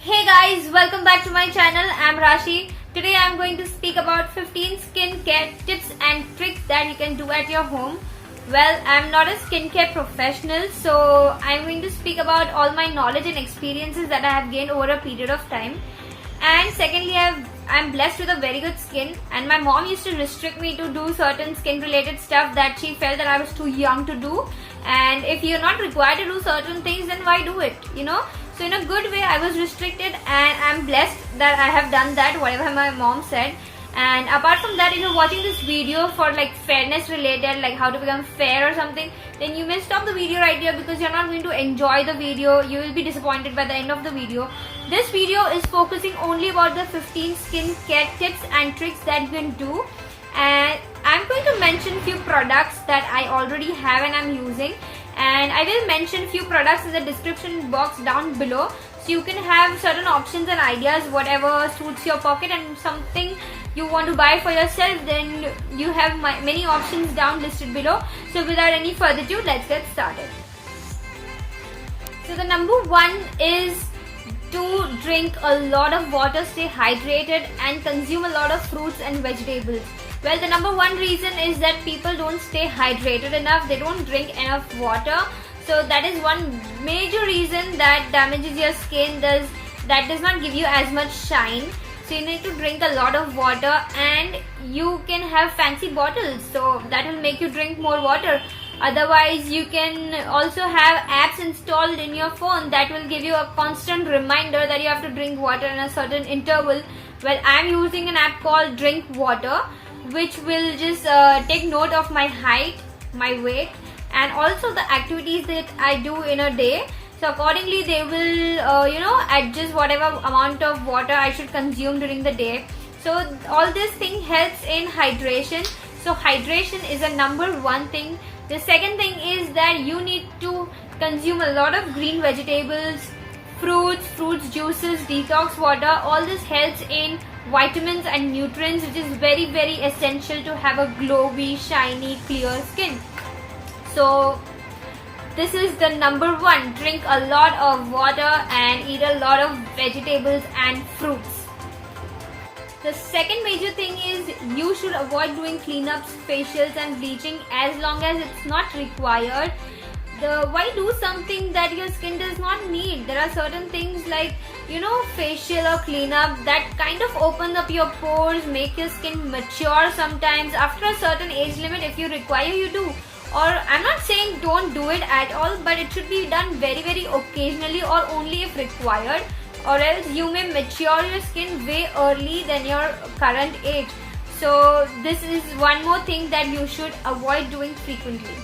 Hey guys, welcome back to my channel. I'm Rashi. Today I'm going to speak about 15 skincare tips and tricks that you can do at your home. Well, I'm not a skincare professional, so I'm going to speak about all my knowledge and experiences that I have gained over a period of time. And secondly, I'm blessed with a very good skin, and my mom used to restrict me to do certain skin related stuff that she felt that I was too young to do. And if you're not required to do certain things, then why do it? So in a good way, I was restricted, and I'm blessed that I have done that, whatever my mom said. And apart from that, if you're watching this video for like fairness related, like how to become fair or something, then you may stop the video right here because you're not going to enjoy the video. You will be disappointed by the end of the video. This video is focusing only about the 15 skincare tips and tricks that you can do. And I'm going to mention few products that I already have and I'm using. And I will mention few products in the description box down below, so you can have certain options and ideas, whatever suits your pocket, and something you want to buy for yourself, then you have many options down listed below. So without any further ado, let's get started. So the number one is to drink a lot of water, stay hydrated, and consume a lot of fruits and vegetables. Well, the number one reason is that people don't stay hydrated enough, they don't drink enough water. So that is one major reason that damages your skin, that does not give you as much shine. So you need to drink a lot of water, and you can have fancy bottles, so that will make you drink more water. Otherwise, you can also have apps installed in your phone that will give you a constant reminder that you have to drink water in a certain interval. Well, I'm using an app called Drink Water, which will just take note of my height, my weight, and also the activities that I do in a day. So accordingly, they will adjust whatever amount of water I should consume during the day. So all this thing helps in hydration. So hydration is a number one thing. The second thing is that you need to consume a lot of green vegetables, fruits, juices, detox water. All this helps in vitamins and nutrients, which is very, very essential to have a glowy, shiny, clear skin. So this is the number one. Drink a lot of water and eat a lot of vegetables and fruits. The second major thing is you should avoid doing cleanups, facials and bleaching as long as it's not required. Why do something that your skin does not need? There are certain things like facial or cleanup that kind of open up your pores, make your skin mature sometimes. After a certain age limit, if you require, you do. Or I'm not saying don't do it at all, but it should be done very, very occasionally or only if required, or else you may mature your skin way early than your current age. So this is one more thing that you should avoid doing frequently.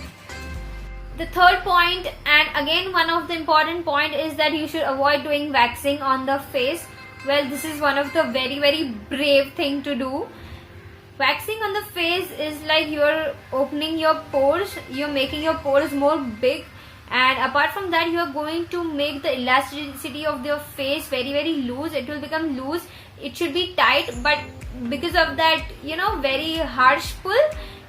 The third point, and again one of the important point, is that you should avoid doing waxing on the face. Well, this is one of the very, very brave thing to do. Waxing on the face is like you're opening your pores, you're making your pores more big, and apart from that, you're going to make the elasticity of your face very, very loose. It will become loose. It should be tight, but because of that, very harsh pull,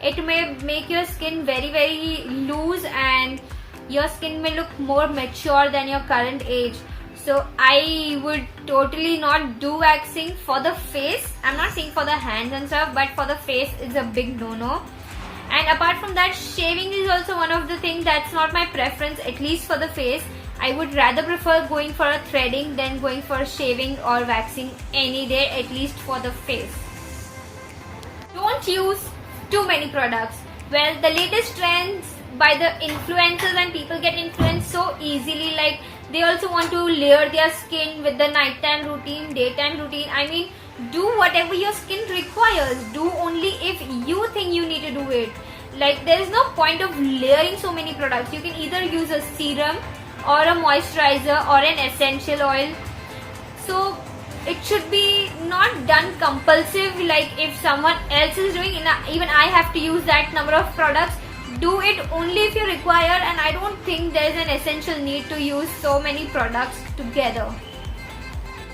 it may make your skin very, very loose, and your skin may look more mature than your current age. So I would totally not do waxing for the face. I'm not saying for the hands and stuff, but for the face is a big no-no. And apart from that, shaving is also one of the things that's not my preference, at least for the face. I would rather prefer going for a threading than going for shaving or waxing any day, at least for the face. Don't use too many products. Well, the latest trends by the influencers, and people get influenced so easily, like they also want to layer their skin with the nighttime routine, daytime routine. I mean, do whatever your skin requires. Do only if you think you need to do it. Like, there is no point of layering so many products. You can either use a serum or a moisturizer or an essential oil. So it should be not done compulsive, like if someone else is doing it, even I have to use that number of products. Do it only if you require, and I don't think there is an essential need to use so many products together.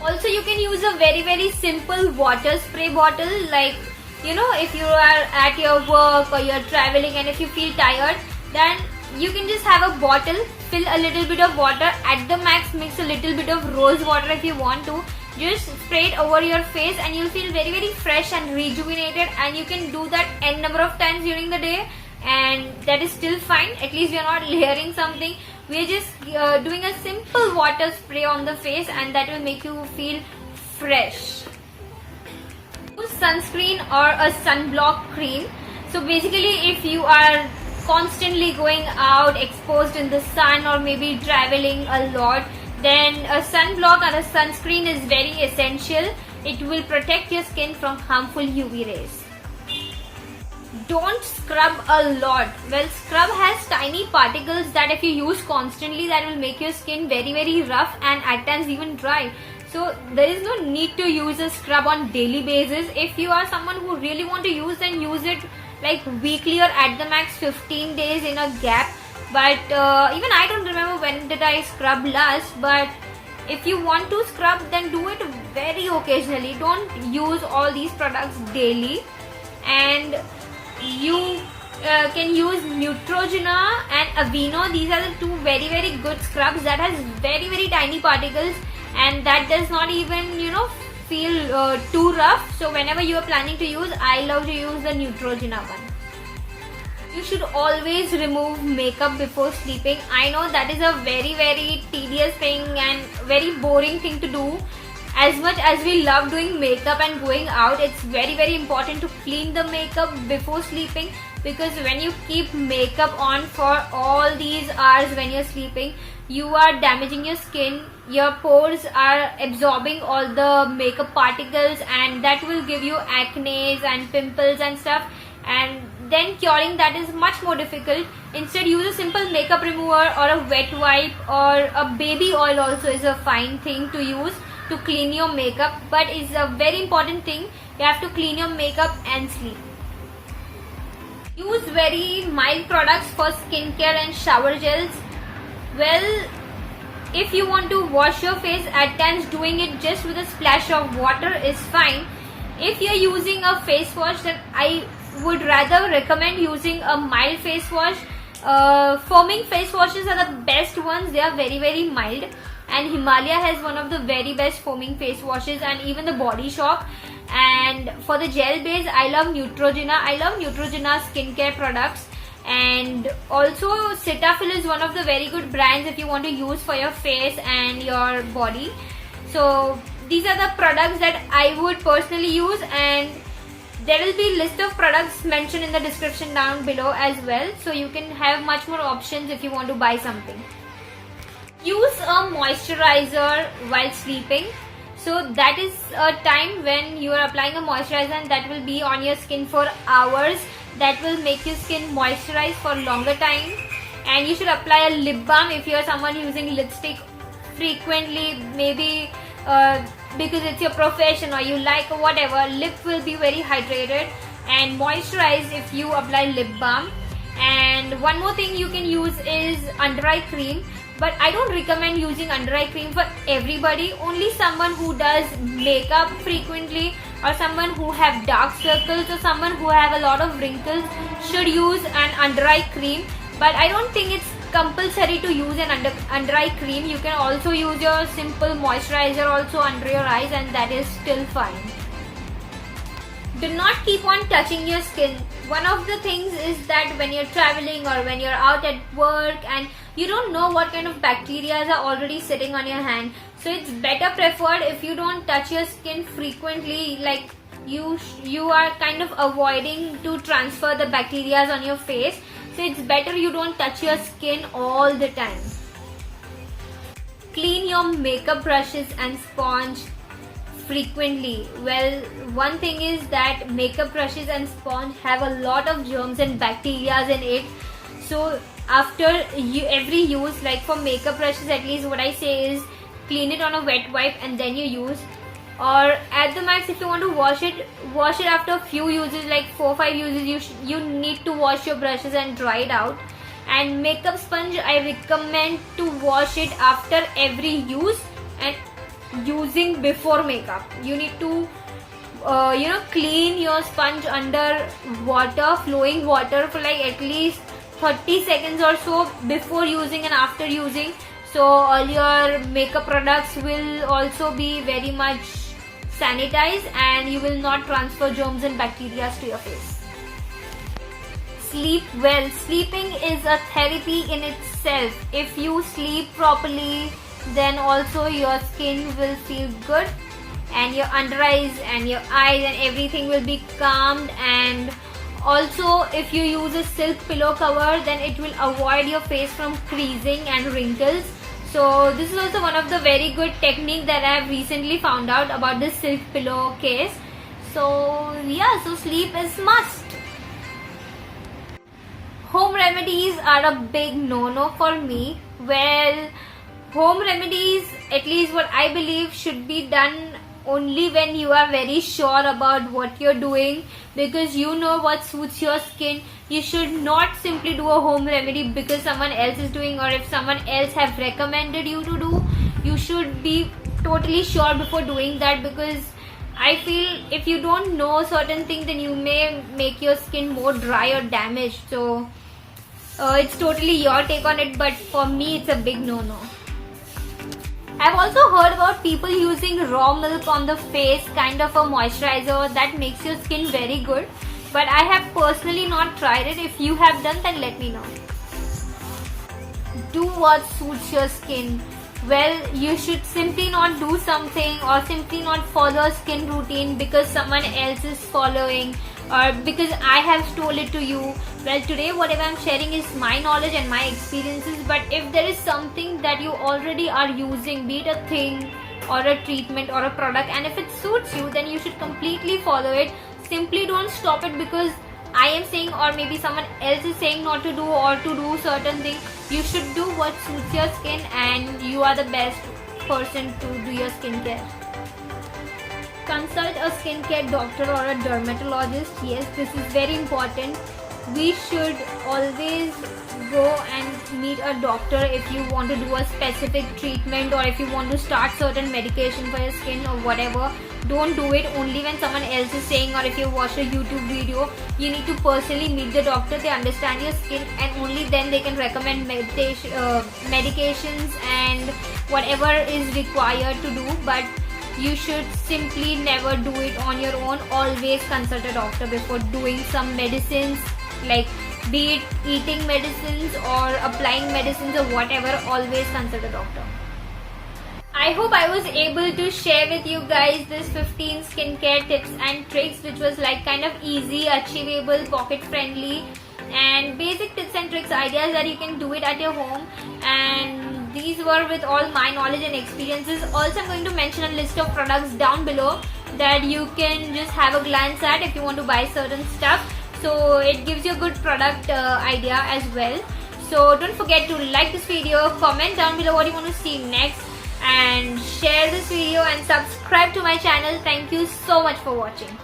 Also, you can use a very, very simple water spray bottle, like if you are at your work or you're traveling and if you feel tired, then you can just have a bottle fill a little bit of water. At the max, mix a little bit of rose water if you want to. Just spray it over your face and you'll feel very, very fresh and rejuvenated, and you can do that n number of times during the day, and that is still fine. At least we are not layering something. We are just doing a simple water spray on the face, and that will make you feel fresh. Use sunscreen or a sunblock cream. So basically, if you are constantly going out exposed in the sun, or maybe traveling a lot, then a sunblock or a sunscreen is very essential. It will protect your skin from harmful UV rays. Don't scrub a lot. Well, scrub has tiny particles that if you use constantly, that will make your skin very, very rough and at times even dry. So there is no need to use a scrub on daily basis. If you are someone who really want to use, then use it like weekly or at the max 15 days in a gap. But even I don't remember when did I scrub last. But if you want to scrub, then do it very occasionally. Don't use all these products daily. And you can use Neutrogena and Aveeno. These are the two very, very good scrubs that has very, very tiny particles, and that does not even feel too rough. So whenever you are planning to use, I love to use the Neutrogena one. You should always remove makeup before sleeping. I know that is a very, very tedious thing and very boring thing to do. As much as we love doing makeup and going out, it's very, very important to clean the makeup before sleeping, because when you keep makeup on for all these hours when you're sleeping, you are damaging your skin. Your pores are absorbing all the makeup particles, and that will give you acne and pimples and stuff, and then curing that is much more difficult. Instead, use a simple makeup remover or a wet wipe, or a baby oil also is a fine thing to use to clean your makeup. But it's a very important thing. You have to clean your makeup and sleep. Use very mild products for skincare and shower gels. Well, if you want to wash your face, at times doing it just with a splash of water is fine. If you're using a face wash, then I would rather recommend using a mild face wash. Foaming face washes are the best ones. They are very, very mild, and Himalaya has one of the very best foaming face washes, and even the Body Shop. And for the gel base, I love Neutrogena. I love Neutrogena skincare products. And also Cetaphil is one of the very good brands if you want to use for your face and your body. So these are the products that I would personally use, and there will be list of products mentioned in the description down below as well, so you can have much more options if you want to buy something. Use a moisturizer while sleeping. So that is a time when you are applying a moisturizer, and that will be on your skin for hours. That will make your skin moisturized for longer time. And you should apply a lip balm if you are someone using lipstick frequently, maybe because it's your profession or you like or whatever. Lip will be very hydrated and moisturized if you apply lip balm. And one more thing you can use is under eye cream, but I don't recommend using under eye cream for everybody. Only someone who does makeup frequently, or someone who have dark circles, or someone who have a lot of wrinkles should use an under eye cream. But I don't think it's compulsory to use an under eye cream. You can also use your simple moisturizer also under your eyes, and that is still fine. Do not keep on touching your skin. One of the things is that when you're traveling or when you're out at work and you don't know what kind of bacteria are already sitting on your hand, so it's better preferred if you don't touch your skin frequently, like you are kind of avoiding to transfer the bacteria on your face. So it's better you don't touch your skin all the time. Clean your makeup brushes and sponge frequently. Well, one thing is that makeup brushes and sponge have a lot of germs and bacteria in it. So after every use, like for makeup brushes, at least what I say is clean it on a wet wipe and then you use. Or at the max, if you want to wash it after a few uses, like 4-5 uses. You need to wash your brushes and dry it out. And makeup sponge, I recommend to wash it after every use and using before makeup. You need to clean your sponge under water, flowing water, for like at least 30 seconds or so before using and after using. So all your makeup products will also be very much sanitized and you will not transfer germs and bacteria to your face. Sleep well. Sleeping is a therapy in itself. If you sleep properly, then also your skin will feel good and your under eyes and your eyes and everything will be calmed. And also if you use a silk pillow cover, then it will avoid your face from creasing and wrinkles. So this is also one of the very good technique that I have recently found out about this silk pillow case. So yeah, so sleep is must. Home remedies are a big no-no for me. Well, home remedies, at least what I believe, should be done only when you are very sure about what you're doing, because you know what suits your skin. You should not simply do a home remedy because someone else is doing, or if someone else have recommended you to do. You should be totally sure before doing that, because I feel if you don't know certain things, then you may make your skin more dry or damaged. So it's totally your take on it, but for me it's a big no-no. I've also heard about people using raw milk on the face, kind of a moisturizer that makes your skin very good, but I have personally not tried it. If you have done, then let me know. Do what suits your skin. Well, you should simply not do something or simply not follow a skin routine because someone else is following or because I have told it to you. Well, today whatever I'm sharing is my knowledge and my experiences, but if there is something that you already are using, be it a thing or a treatment or a product, and if it suits you, then you should completely follow it. Simply don't stop it because I am saying, or maybe someone else is saying not to do or to do certain things. You should do what suits your skin, and you are the best person to do your skincare. Consult a skincare doctor or a dermatologist. Yes, this is very important. We should always go and meet a doctor if you want to do a specific treatment or if you want to start certain medication for your skin or whatever. Don't do it only when someone else is saying, or if you watch a YouTube video. You need to personally meet the doctor. They understand your skin, and only then they can recommend medications and whatever is required to do. But you should simply never do it on your own. Always consult a doctor before doing some medicines, like be it eating medicines or applying medicines or whatever. Always consult a doctor. I hope I was able to share with you guys this 15 skincare tips and tricks, which was like kind of easy, achievable, pocket friendly, and basic tips and tricks, ideas that you can do it at your home. And these were with all my knowledge and experiences. Also, I'm going to mention a list of products down below that you can just have a glance at if you want to buy certain stuff. So it gives you a good product idea as well. So don't forget to like this video, comment down below what you want to see next, and share this video and subscribe to my channel. Thank you so much for watching.